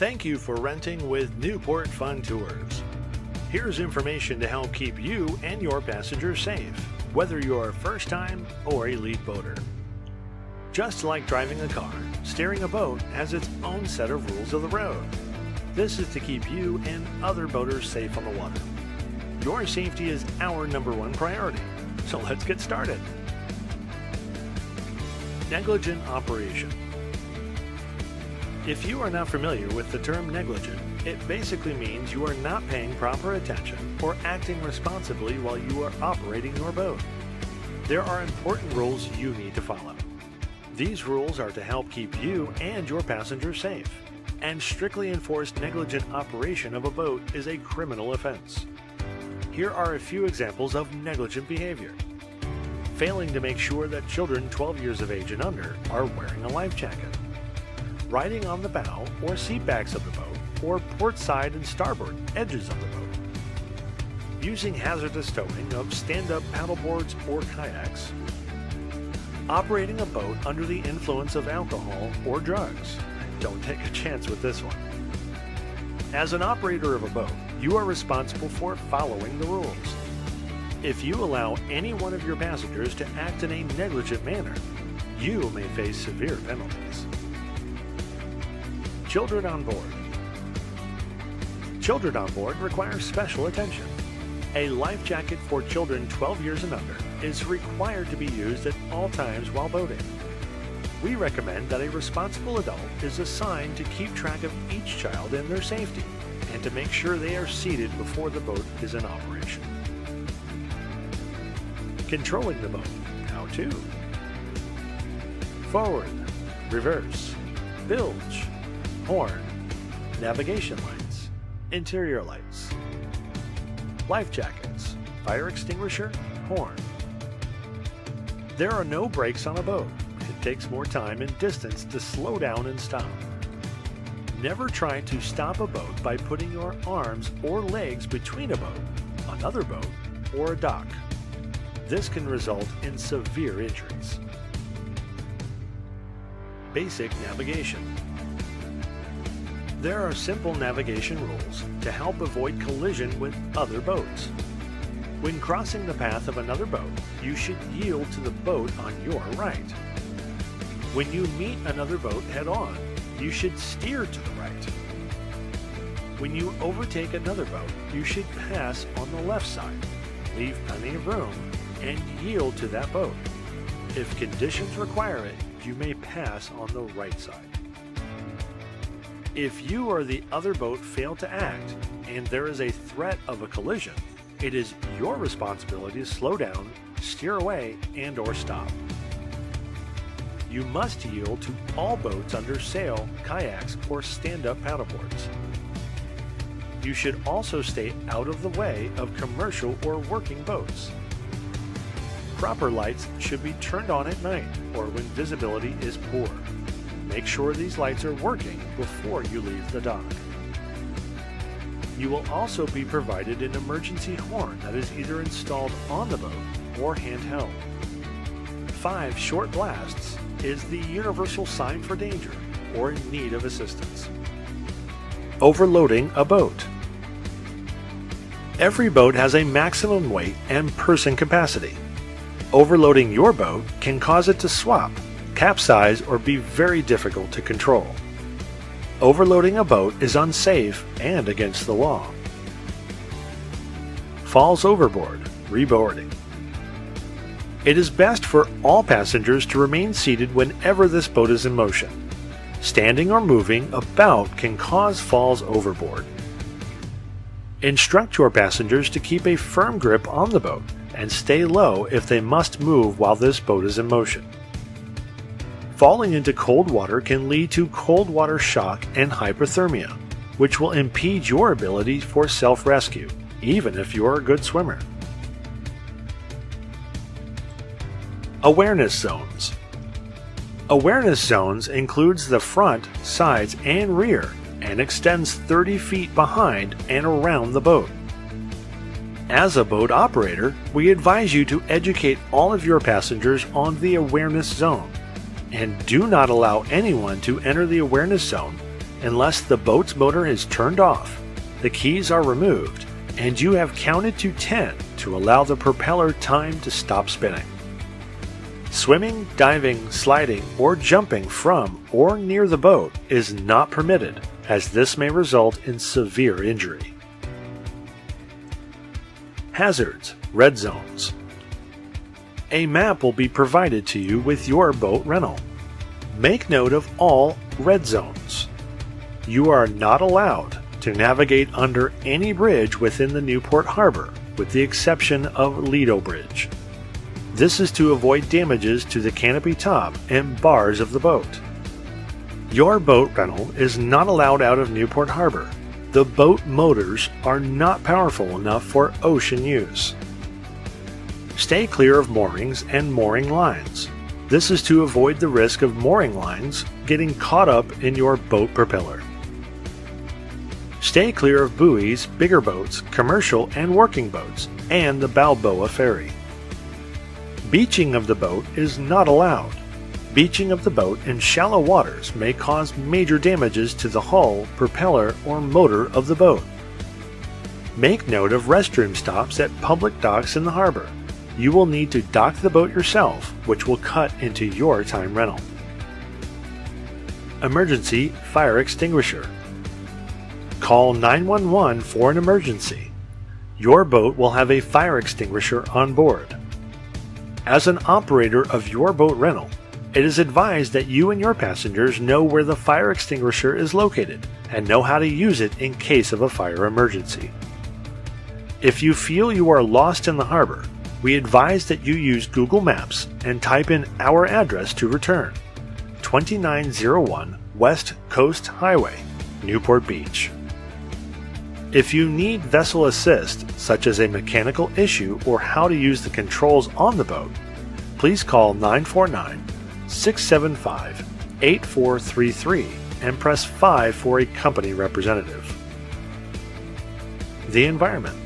Thank you for renting with Newport Fun Tours. Here's information to help keep you and your passengers safe, whether you're a first-time or elite boater. Just like driving a car, steering a boat has its own set of rules of the road. This is to keep you and other boaters safe on the water. Your safety is our #1 priority, so let's get started. Negligent operation. If you are not familiar with the term negligent, it basically means you are not paying proper attention or acting responsibly while you are operating your boat. There are important rules you need to follow. These rules are to help keep you and your passengers safe, and strictly enforced negligent operation of a boat is a criminal offense. Here are a few examples of negligent behavior. Failing to make sure that children 12 years of age and under are wearing a life jacket. Riding on the bow or seat backs of the boat or port side and starboard edges of the boat. Using hazardous towing of stand-up paddleboards or kayaks. Operating a boat under the influence of alcohol or drugs. Don't take a chance with this one. As an operator of a boat, you are responsible for following the rules. If you allow any one of your passengers to act in a negligent manner, you may face severe penalties. Children on board. Children on board require special attention. A life jacket for children 12 years and under is required to be used at all times while boating. We recommend that a responsible adult is assigned to keep track of each child and their safety, and to make sure they are seated before the boat is in operation. Controlling the boat. How to. Forward, reverse, bilge, horn, navigation lights, interior lights, life jackets, fire extinguisher, horn. There are no brakes on a boat. It takes more time and distance to slow down and stop. Never try to stop a boat by putting your arms or legs between a boat, another boat, or a dock. This can result in severe injuries. Basic navigation. There are simple navigation rules to help avoid collision with other boats. When crossing the path of another boat, you should yield to the boat on your right. When you meet another boat head-on, you should steer to the right. When you overtake another boat, you should pass on the left side, leave plenty of room, and yield to that boat. If conditions require it, you may pass on the right side. If you or the other boat fail to act, and there is a threat of a collision, it is your responsibility to slow down, steer away, and/or stop. You must yield to all boats under sail, kayaks, or stand-up paddleboards. You should also stay out of the way of commercial or working boats. Proper lights should be turned on at night or when visibility is poor. Make sure these lights are working before you leave the dock. You will also be provided an emergency horn that is either installed on the boat or handheld. 5 short blasts is the universal sign for danger or in need of assistance. Overloading a boat. Every boat has a maximum weight and person capacity. Overloading your boat can cause it to swap, capsize, or be very difficult to control. Overloading a boat is unsafe and against the law. Falls overboard, reboarding. It is best for all passengers to remain seated whenever this boat is in motion. Standing or moving about can cause falls overboard. Instruct your passengers to keep a firm grip on the boat and stay low if they must move while this boat is in motion. Falling into cold water can lead to cold water shock and hypothermia, which will impede your ability for self-rescue, even if you are a good swimmer. Awareness zones. Awareness zones includes the front, sides, and rear, and extends 30 feet behind and around the boat. As a boat operator, we advise you to educate all of your passengers on the awareness zone, and do not allow anyone to enter the awareness zone unless the boat's motor is turned off, the keys are removed, and you have counted to 10 to allow the propeller time to stop spinning. Swimming, diving, sliding, or jumping from or near the boat is not permitted, as this may result in severe injury. Hazards, red zones. A map will be provided to you with your boat rental. Make note of all red zones. You are not allowed to navigate under any bridge within the Newport Harbor, with the exception of Lido Bridge. This is to avoid damages to the canopy top and bars of the boat. Your boat rental is not allowed out of Newport Harbor. The boat motors are not powerful enough for ocean use. Stay clear of moorings and mooring lines. This is to avoid the risk of mooring lines getting caught up in your boat propeller. Stay clear of buoys, bigger boats, commercial and working boats, and the Balboa ferry. Beaching of the boat is not allowed. Beaching of the boat in shallow waters may cause major damages to the hull, propeller, or motor of the boat. Make note of restroom stops at public docks in the harbor. You will need to dock the boat yourself, which will cut into your time rental. Emergency fire extinguisher. Call 911 for an emergency. Your boat will have a fire extinguisher on board. As an operator of your boat rental, it is advised that you and your passengers know where the fire extinguisher is located and know how to use it in case of a fire emergency. If you feel you are lost in the harbor, we advise that you use Google Maps and type in our address to return: 2901 West Coast Highway, Newport Beach. If you need vessel assist, such as a mechanical issue or how to use the controls on the boat, please call 949-675-8433 and press 5 for a company representative. The environment.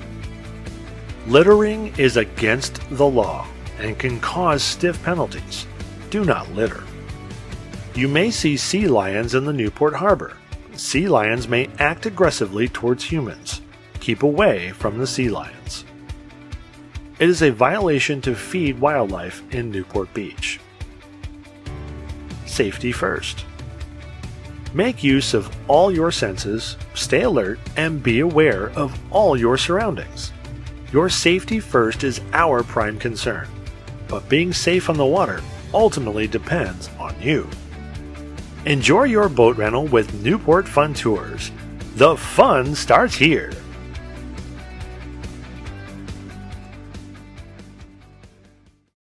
Littering is against the law and can cause stiff penalties. Do not litter. You may see sea lions in the Newport Harbor. Sea lions may act aggressively towards humans. Keep away from the sea lions. It is a violation to feed wildlife in Newport Beach. Safety first. Make use of all your senses, stay alert, and be aware of all your surroundings. Your safety first is our prime concern, but being safe on the water ultimately depends on you. Enjoy your boat rental with Newport Fun Tours. The fun starts here!